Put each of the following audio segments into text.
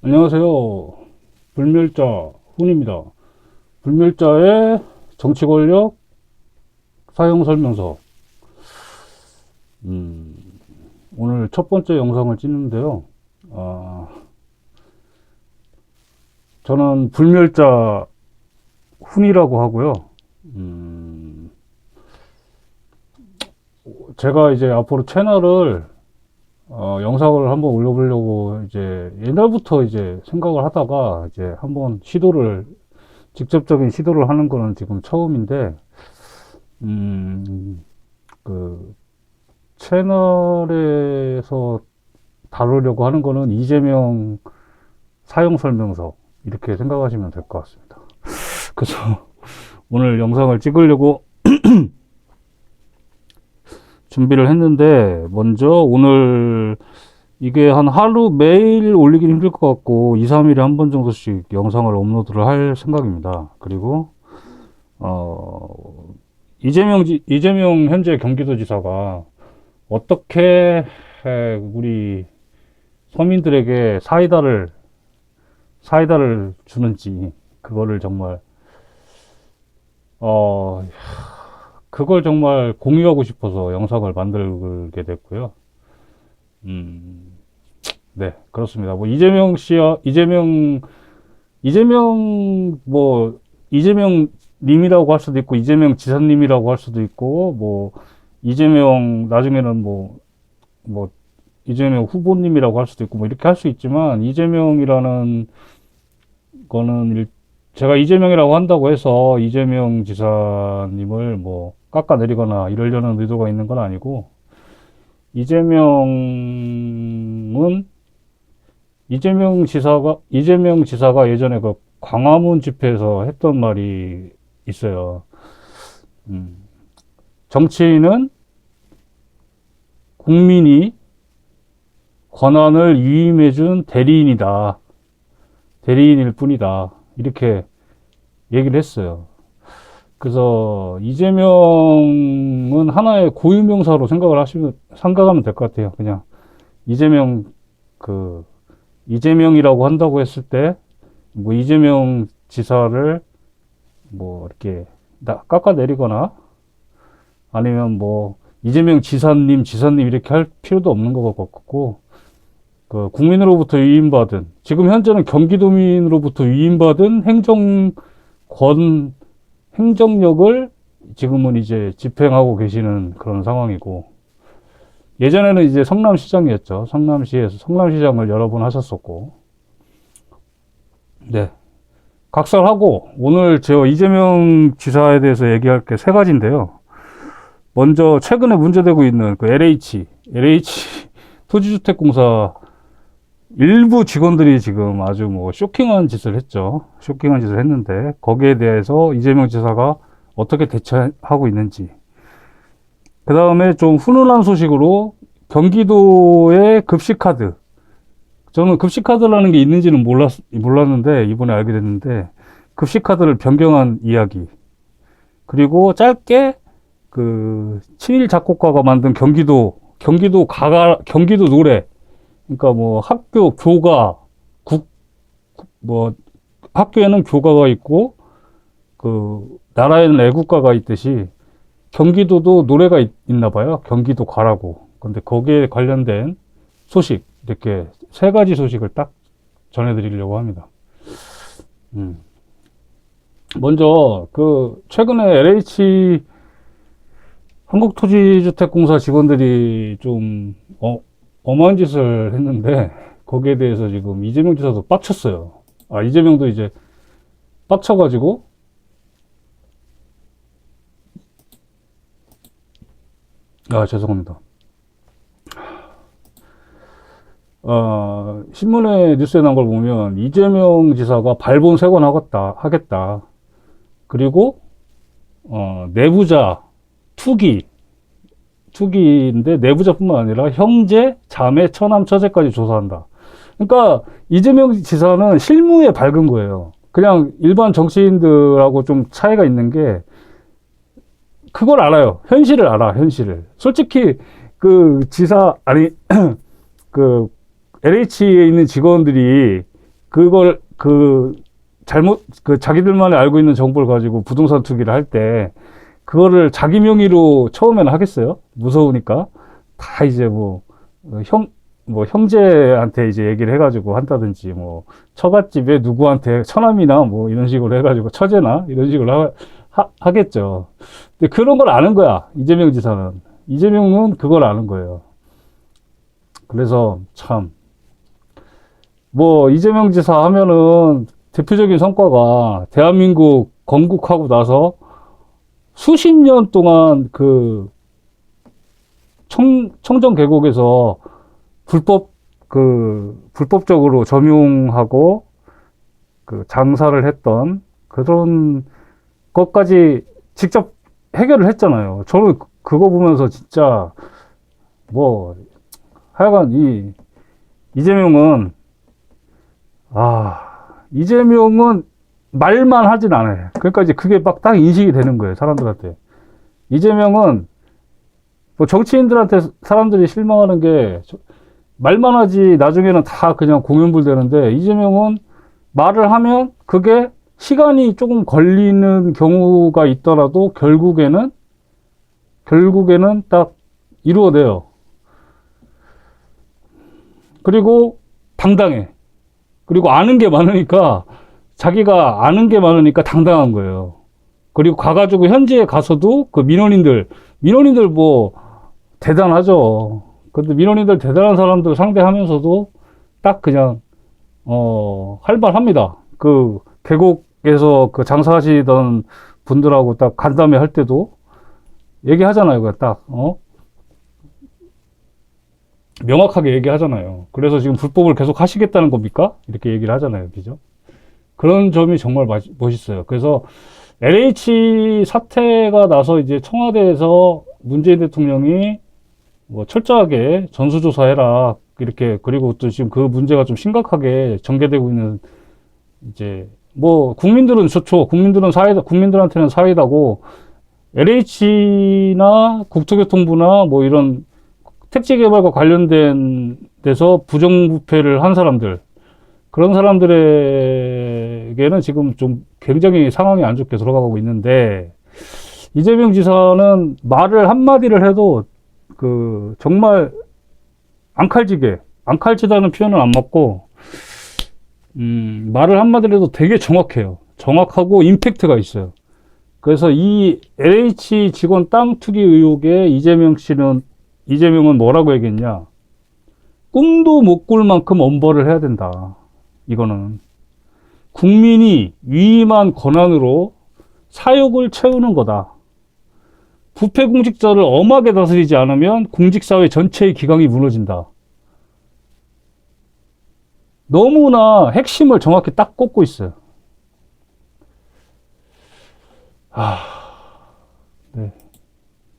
안녕하세요. 불멸자 훈입니다. 불멸자의 정치 권력 사용 설명서. 음, 오늘 첫 번째 영상을 찍는데요. 아, 저는 불멸자 훈이라고 하고요. 제가 이제 앞으로 채널을 영상을 한번 올려보려고 이제 옛날부터 이제 생각을 하다가 이제 한번 직접적인 시도를 하는 거는 지금 처음인데, 음, 그, 채널에서 다루려고 하는 거는 이재명 사용 설명서, 이렇게 생각하시면 될 것 같습니다. 그래서 오늘 영상을 찍으려고 준비를 했는데, 먼저 오늘 이게 한 하루 매일 올리기는 힘들 것 같고, 2, 3일에 한 번 정도씩 영상을 업로드를 할 생각입니다. 그리고, 이재명 현재 경기도지사가 어떻게 우리 서민들에게 사이다를 주는지, 그거를 정말, 어, 그걸 정말 공유하고 싶어서 영상을 만들게 됐고요. 음, 네, 그렇습니다. 뭐, 이재명 님이라고 할 수도 있고, 이재명 지사님이라고 할 수도 있고, 뭐, 나중에는 뭐, 이재명 후보님이라고 할 수도 있고, 뭐, 이렇게 할 수 있지만, 거는, 제가 이재명이라고 한다고 해서, 이재명 지사님을 뭐, 깎아내리거나 이러려는 의도가 있는 건 아니고, 이재명은, 이재명 지사가 예전에 그 광화문 집회에서 했던 말이 있어요. 음, 정치인은 국민이 권한을 위임해준 대리인일 뿐이다. 이렇게 얘기를 했어요. 그래서 이재명은 하나의 고유명사로 생각하면 될 것 같아요. 그냥 이재명, 이재명이라고 한다고 했을 때, 뭐 이재명 지사를 뭐 이렇게 깎아내리거나 아니면 뭐 이재명 지사님 이렇게 할 필요도 없는 것 같고, 그 국민으로부터 위임받은, 지금 현재는 경기도민으로부터 위임받은 행정력을 지금은 이제 집행하고 계시는 그런 상황이고, 예전에는 이제 성남시장이었죠. 성남시에서 성남시장을 여러 번 하셨었고, 네. 각설하고, 오늘 저 이재명 지사에 대해서 얘기할 게 세 가지인데요. 먼저 최근에 문제되고 있는 그 LH 토지주택공사 일부 직원들이 지금 아주 뭐 쇼킹한 짓을 했죠. 쇼킹한 짓을 했는데, 거기에 대해서 이재명 지사가 어떻게 대처하고 있는지. 그 다음에 좀 훈훈한 소식으로 경기도의 급식카드. 저는 급식카드라는 게 있는지는 몰랐는데, 이번에 알게 됐는데, 급식카드를 변경한 이야기. 그리고 짧게 친일 작곡가가 만든 경기도 노래. 그러니까 뭐 학교에는 교가가 있고, 나라에는 애국가가 있듯이, 경기도도 노래가 있나 봐요. 경기도 가라고. 근데 거기에 관련된 소식, 이렇게 세 가지 소식을 딱 전해드리려고 합니다. 먼저, 최근에 LH 한국토지주택공사 직원들이 좀, 엄한 짓을 했는데, 거기에 대해서 지금 이재명 지사도 빡쳤어요. 이재명도 이제 빡쳐가지고, 죄송합니다. 신문에 뉴스에 나온 걸 보면 이재명 지사가 발본 하겠다. 그리고 내부자 투기인데 내부자뿐만 아니라 형제, 자매, 처남, 처제까지 조사한다. 그러니까 이재명 지사는 실무에 밝은 거예요. 그냥 일반 정치인들하고 좀 차이가 있는 게 그걸 알아요. 현실을 알아, 현실을. 솔직히 그 LH에 있는 직원들이 그걸 잘못 자기들만이 알고 있는 정보를 가지고 부동산 투기를 할 때 그거를 자기 명의로 처음에는 하겠어요? 무서우니까 다 이제 형제한테 이제 얘기를 해가지고 한다든지, 처갓집에 누구한테 처남이나 이런 식으로 해가지고 처제나 이런 식으로 하겠죠. 근데 그런 걸 아는 거야, 이재명 지사는. 이재명은 그걸 아는 거예요. 그래서 참, 이재명 지사 하면은 대표적인 성과가 대한민국 건국하고 나서 수십 년 동안 청정 계곡에서 불법적으로 점용하고 장사를 했던 그런 것까지 직접 해결을 했잖아요. 저는 그거 보면서 진짜 하여간 이재명은 말만 하진 않아요. 그러니까 이제 그게 막 딱 인식이 되는 거예요, 사람들한테. 이재명은 정치인들한테 사람들이 실망하는 게 말만 하지 나중에는 다 그냥 공연불 되는데, 이재명은 말을 하면 그게 시간이 조금 걸리는 경우가 있더라도 결국에는 딱 이루어내요. 그리고 당당해. 그리고 자기가 아는 게 많으니까 당당한 거예요. 그리고 가가지고 현지에 가서도 그 민원인들 대단하죠. 근데 민원인들 대단한 사람들 상대하면서도 딱 그냥 활발합니다. 계곡에서 장사하시던 분들하고 딱 간담회 할 때도 얘기하잖아요. 명확하게 얘기하잖아요. 그래서 지금 불법을 계속 하시겠다는 겁니까? 이렇게 얘기를 하잖아요. 그죠? 그런 점이 정말 멋있어요. 그래서 LH 사태가 나서 이제 청와대에서 문재인 대통령이 철저하게 전수조사해라. 이렇게, 그리고 또 지금 그 문제가 좀 심각하게 전개되고 있는, 이제, 국민들은 좋죠. 국민들한테는 사이다고, LH나 국토교통부나 이런 택지개발과 관련된 데서 부정부패를 한 사람들, 그런 사람들에게는 지금 좀 굉장히 상황이 안 좋게 돌아가고 있는데, 이재명 지사는 말을 한마디를 해도 정말 앙칼지다는 표현은 안 맞고, 말을 한마디를 해도 되게 정확해요. 정확하고 임팩트가 있어요. 그래서 이 LH 직원 땅 투기 의혹에 이재명은 뭐라고 얘기했냐? 꿈도 못 꿀 만큼 엄벌을 해야 된다. 이거는 국민이 위임한 권한으로 사욕을 채우는 거다. 부패 공직자를 엄하게 다스리지 않으면 공직사회 전체의 기강이 무너진다. 너무나 핵심을 정확히 딱 꽂고 있어요. 네.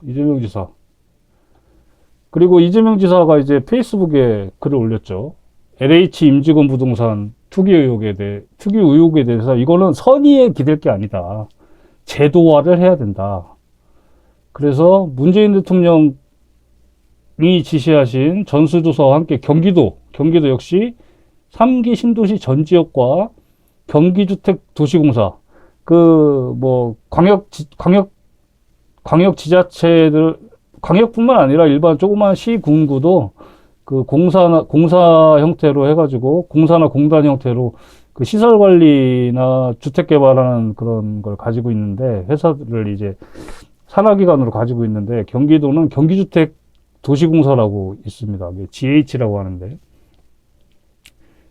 이재명 지사. 그리고 이재명 지사가 이제 페이스북에 글을 올렸죠. LH 임직원 부동산 투기 의혹에 대해서 이거는 선의에 기댈 게 아니다. 제도화를 해야 된다. 그래서 문재인 대통령이 지시하신 전수조사와 함께 경기도 역시 3기 신도시 전 지역과 경기주택도시공사, 광역지자체들, 광역뿐만 아니라 일반 조그만 시, 군구도 공사 형태로 해가지고, 공사나 공단 형태로 시설 관리나 주택 개발하는 그런 걸 가지고 있는데, 회사를 이제 산하기관으로 가지고 있는데, 경기도는 경기주택 도시공사라고 있습니다. GH라고 하는데,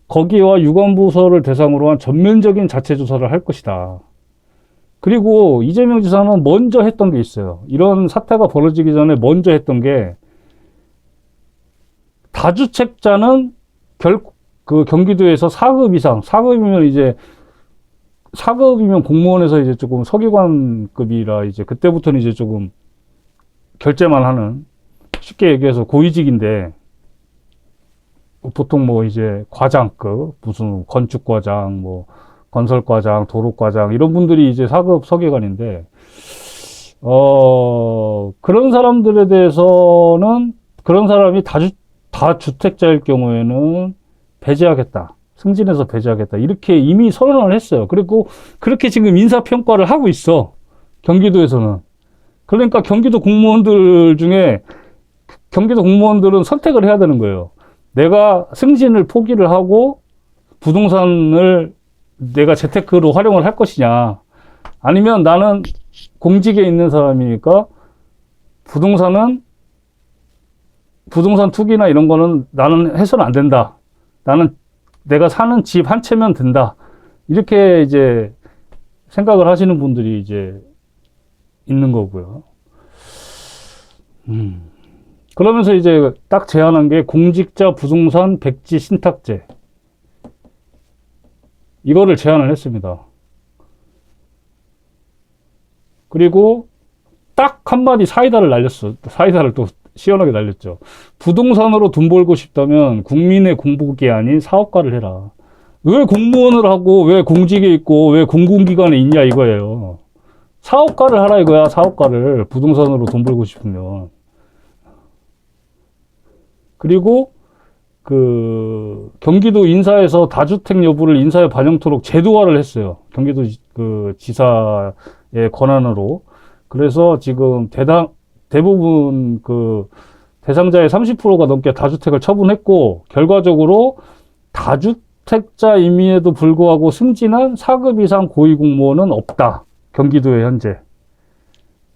거기와 유관부서를 대상으로 한 전면적인 자체 조사를 할 것이다. 그리고 이재명 지사는 먼저 했던 게 있어요. 이런 사태가 벌어지기 전에 먼저 했던 게, 다주택자는 경기도에서 4급 이상, 4급이면 공무원에서 이제 조금 서기관급이라 이제 그때부터는 이제 조금 결제만 하는, 쉽게 얘기해서 고위직인데, 보통 이제 과장급, 무슨 건축과장, 건설과장, 도로과장, 이런 분들이 이제 4급 서기관인데, 그런 사람들에 대해서는, 그런 사람이 다주택자일 경우에는 배제하겠다. 승진해서 배제하겠다. 이렇게 이미 선언을 했어요. 그리고 그렇게 지금 인사평가를 하고 있어. 경기도에서는. 그러니까 경기도 공무원들은 선택을 해야 되는 거예요. 내가 승진을 포기를 하고 부동산을 내가 재테크로 활용을 할 것이냐. 아니면 나는 공직에 있는 사람이니까 부동산 투기나 이런 거는 나는 해서는 안 된다. 나는 내가 사는 집 한 채면 된다. 이렇게 이제 생각을 하시는 분들이 이제 있는 거고요. 그러면서 이제 딱 제안한 게 공직자 부동산 백지 신탁제. 이거를 제안을 했습니다. 그리고 딱 한마디 사이다를 날렸어. 사이다를 또 시원하게 날렸죠. 부동산으로 돈 벌고 싶다면 국민의 공복이 아닌 사업가를 해라. 왜 공무원을 하고 왜 공직에 있고 왜 공공기관에 있냐 이거예요. 사업가를 하라 이거야. 사업가를. 부동산으로 돈 벌고 싶으면. 그리고 그 경기도 인사에서 다주택 여부를 인사에 반영토록 제도화를 했어요. 경기도 그 지사의 권한으로. 그래서 지금 대부분 그 대상자의 30%가 넘게 다주택을 처분했고, 결과적으로 다주택자임에도 불구하고 승진한 4급 이상 고위공무원은 없다. 경기도에 현재.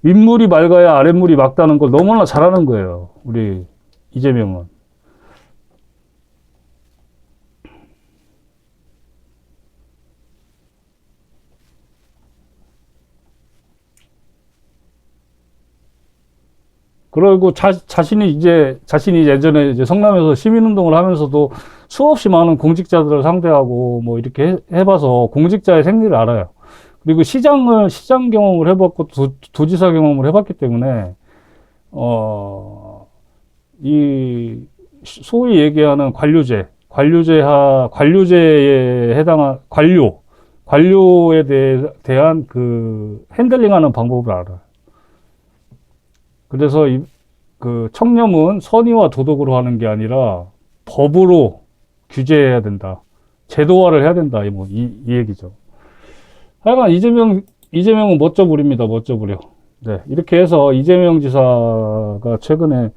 윗물이 맑아야 아랫물이 맑다는 걸 너무나 잘하는 거예요. 우리 이재명은. 그리고 자신이 예전에 이제 성남에서 시민운동을 하면서도 수없이 많은 공직자들을 상대하고 뭐 이렇게 해봐서 공직자의 생리를 알아요. 그리고 시장 경험을 해봤고 도지사 경험을 해봤기 때문에, 이 소위 얘기하는 관료제에 해당한 관료에 대한 그 핸들링하는 방법을 알아요. 그래서 그 청렴은 선의와 도덕으로 하는 게 아니라 법으로 규제해야 된다. 제도화를 해야 된다. 이 얘기죠. 하여간 이재명은 멋져 부립니다. 멋져 부려. 네. 이렇게 해서 이재명 지사가 최근에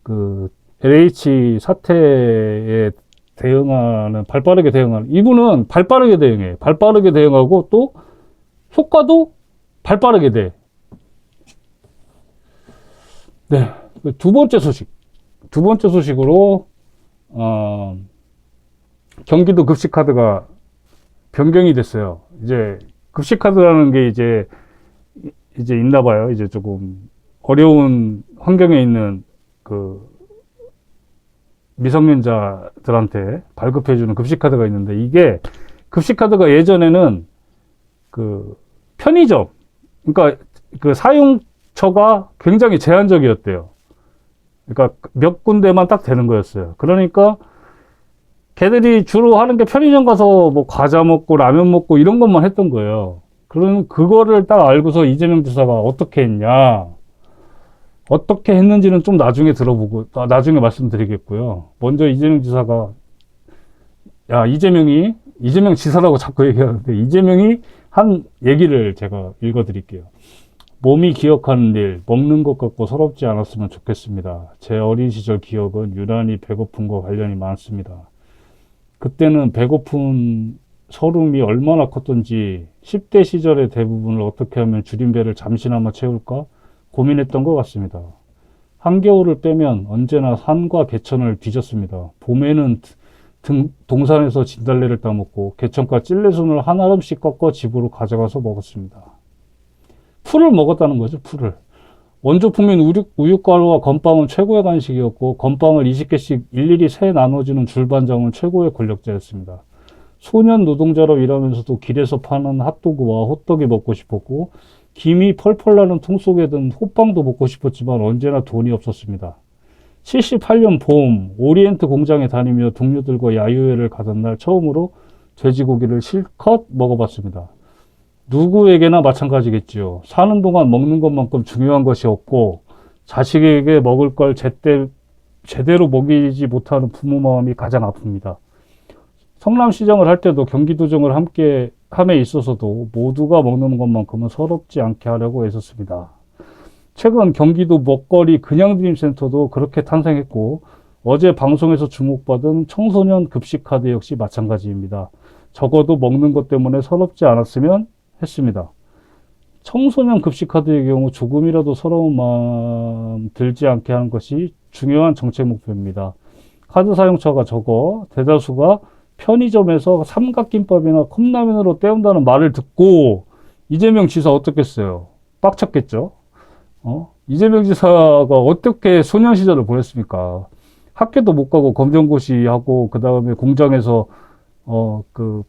그 LH 사태에 발빠르게 대응하는, 이분은 발빠르게 대응해. 발빠르게 대응하고 또 효과도 발빠르게 돼. 네. 두 번째 소식으로, 경기도 급식카드가 변경이 됐어요. 이제 급식카드라는 게 이제 있나 봐요. 이제 조금 어려운 환경에 있는 그 미성년자들한테 발급해주는 급식카드가 있는데, 이게 급식카드가 예전에는 그 편의점, 그러니까 그 사용처가 굉장히 제한적이었대요. 그러니까 몇 군데만 딱 되는 거였어요. 그러니까 걔들이 주로 하는 게 편의점 가서 뭐 과자 먹고 라면 먹고 이런 것만 했던 거예요. 그럼 그거를 딱 알고서 이재명 지사가 어떻게 했냐, 어떻게 했는지는 좀 나중에 나중에 말씀드리겠고요. 먼저 이재명 지사가, 이재명 지사라고 자꾸 얘기하는데, 이재명이 한 얘기를 제가 읽어드릴게요. 몸이 기억하는 일, 먹는 것 같고 서럽지 않았으면 좋겠습니다. 제 어린 시절 기억은 유난히 배고픔과 관련이 많습니다. 그때는 배고픈 서름이 얼마나 컸던지 10대 시절의 대부분을 어떻게 하면 줄임배를 잠시나마 채울까 고민했던 것 같습니다. 한겨울을 빼면 언제나 산과 개천을 뒤졌습니다. 봄에는 동산에서 진달래를 따먹고 개천과 찔레순을 한 알음씩 꺾어 집으로 가져가서 먹었습니다. 풀을 먹었다는 거죠, 풀을. 원조품인 우유가루와 건빵은 최고의 간식이었고, 건빵을 20개씩 일일이 세 나눠주는 줄반장은 최고의 권력자였습니다. 소년 노동자로 일하면서도 길에서 파는 핫도그와 호떡이 먹고 싶었고, 김이 펄펄 나는 통 속에 든 호빵도 먹고 싶었지만 언제나 돈이 없었습니다. 78년 봄, 오리엔트 공장에 다니며 동료들과 야유회를 가던 날 처음으로 돼지고기를 실컷 먹어봤습니다. 누구에게나 마찬가지겠지요. 사는 동안 먹는 것만큼 중요한 것이 없고, 자식에게 먹을 걸 제대로 먹이지 못하는 부모 마음이 가장 아픕니다. 성남시장을 할 때도 경기도정을 함께 함에 있어서도 모두가 먹는 것만큼은 서럽지 않게 하려고 애썼습니다. 최근 경기도 먹거리 그냥드림센터도 그렇게 탄생했고 어제 방송에서 주목받은 청소년 급식카드 역시 마찬가지입니다. 적어도 먹는 것 때문에 서럽지 않았으면 했습니다. 청소년 급식카드의 경우 조금이라도 서러운 마음 들지 않게 하는 것이 중요한 정책 목표입니다. 카드 사용처가 적어 대다수가 편의점에서 삼각김밥이나 컵라면으로 때운다는 말을 듣고 이재명 지사 어떻겠어요? 빡쳤겠죠? 이재명 지사가 어떻게 소년 시절을 보냈습니까? 학교도 못 가고 검정고시 하고 그 다음에 공장에서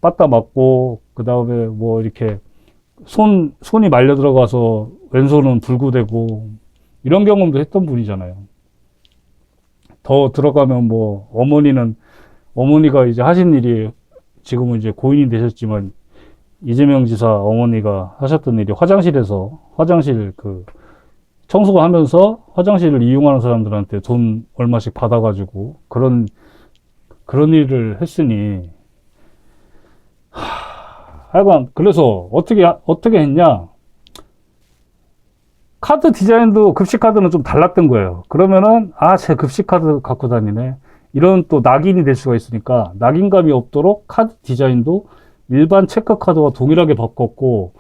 빠따 맞고 그 다음에 뭐 이렇게 손이 말려 들어가서 왼손은 불구되고 이런 경험도 했던 분이잖아요. 더 들어가면 뭐 어머니가 이제 하신 일이 지금은 이제 고인이 되셨지만 이재명 지사 어머니가 하셨던 일이 화장실 청소를 하면서 화장실을 이용하는 사람들한테 돈 얼마씩 받아가지고 그런 일을 했으니 하여간 그래서 어떻게 했냐, 카드 디자인도 급식카드는 좀 달랐던 거예요. 그러면은 제 급식카드 갖고 다니네 이런 또 낙인이 될 수가 있으니까 낙인감이 없도록 카드 디자인도 일반 체크카드와 동일하게 바꿨고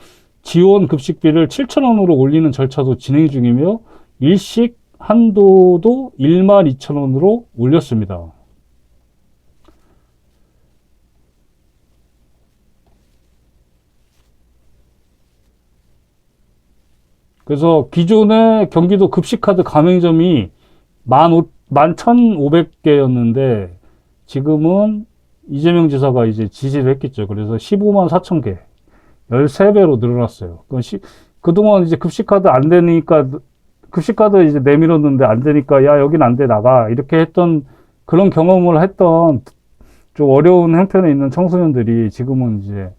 지원 급식비를 7,000원으로 올리는 절차도 진행 중이며 일식 한도도 12,000원으로 올렸습니다. 그래서 기존의 경기도 급식카드 가맹점이 11,500개였는데 지금은 이재명 지사가 이제 지시를 했겠죠. 그래서 15만 4천 개, 13배로 늘어났어요. 그동안 이제 급식카드 안 되니까, 급식카드 이제 내밀었는데 안 되니까, 야, 여긴 안 돼, 나가. 이렇게 했던, 그런 경험을 했던 좀 어려운 형편에 있는 청소년들이 지금은 이제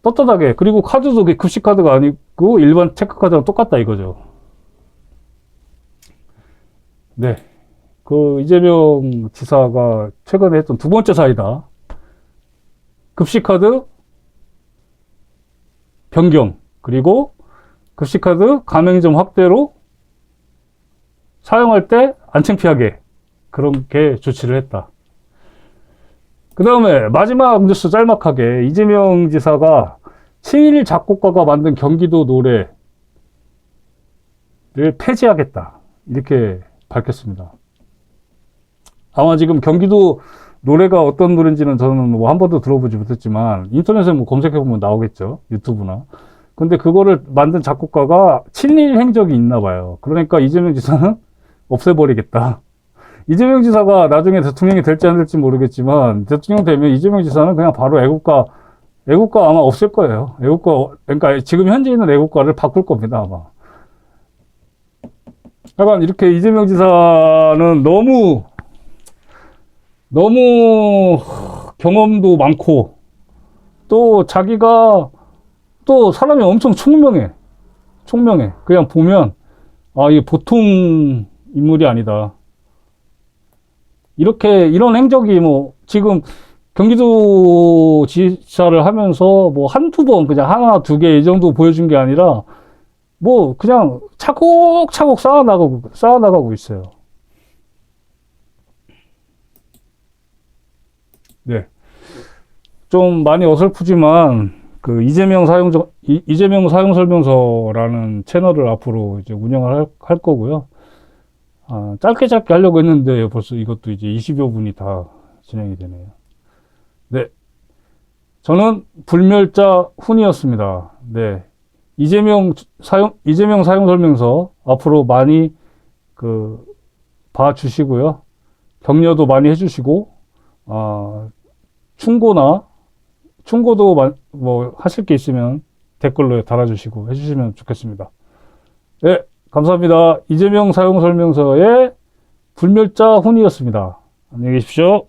떳떳하게, 그리고 카드도 급식카드가 아니고 일반 체크카드랑 똑같다 이거죠. 네. 이재명 지사가 최근에 했던 두 번째 사이다. 급식카드 변경, 그리고 급식카드 가맹점 확대로 사용할 때 안 창피하게 그렇게 조치를 했다. 그 다음에 마지막 뉴스 짤막하게 이재명 지사가 친일 작곡가가 만든 경기도 노래를 폐지하겠다 이렇게 밝혔습니다. 아마 지금 경기도 노래가 어떤 노래인지는 저는 뭐 한 번도 들어보지 못했지만 인터넷에 뭐 검색해보면 나오겠죠, 유튜브나. 근데 그거를 만든 작곡가가 친일 행적이 있나 봐요. 그러니까 이재명 지사는 없애버리겠다. 이재명 지사가 나중에 대통령이 될지 안 될지 모르겠지만 대통령 되면 이재명 지사는 그냥 바로 애국가 아마 없을 거예요. 그러니까 지금 현재 있는 애국가를 바꿀 겁니다, 아마. 약간 이렇게 이재명 지사는 너무 경험도 많고 또 자기가 또 사람이 엄청 총명해. 그냥 보면 이게 보통 인물이 아니다. 이런 행적이 뭐 지금 경기도 지사를 하면서 뭐 한두 번 그냥 하나 두 개 이 정도 보여준 게 아니라 뭐 그냥 차곡차곡 쌓아나가고 있어요. 네. 좀 많이 어설프지만 이재명 사용 설명서라는 채널을 앞으로 이제 운영을 할 거고요. 짧게 하려고 했는데 벌써 이것도 이제 20여 분이 다 진행이 되네요. 네. 저는 불멸자 훈이었습니다. 네. 이재명 사용 설명서 앞으로 많이 봐주시고요. 격려도 많이 해주시고, 충고도 뭐 하실 게 있으면 댓글로 달아주시고 해주시면 좋겠습니다. 네. 감사합니다. 이재명 사용 설명서의 불멸자 훈이었습니다. 안녕히 계십시오.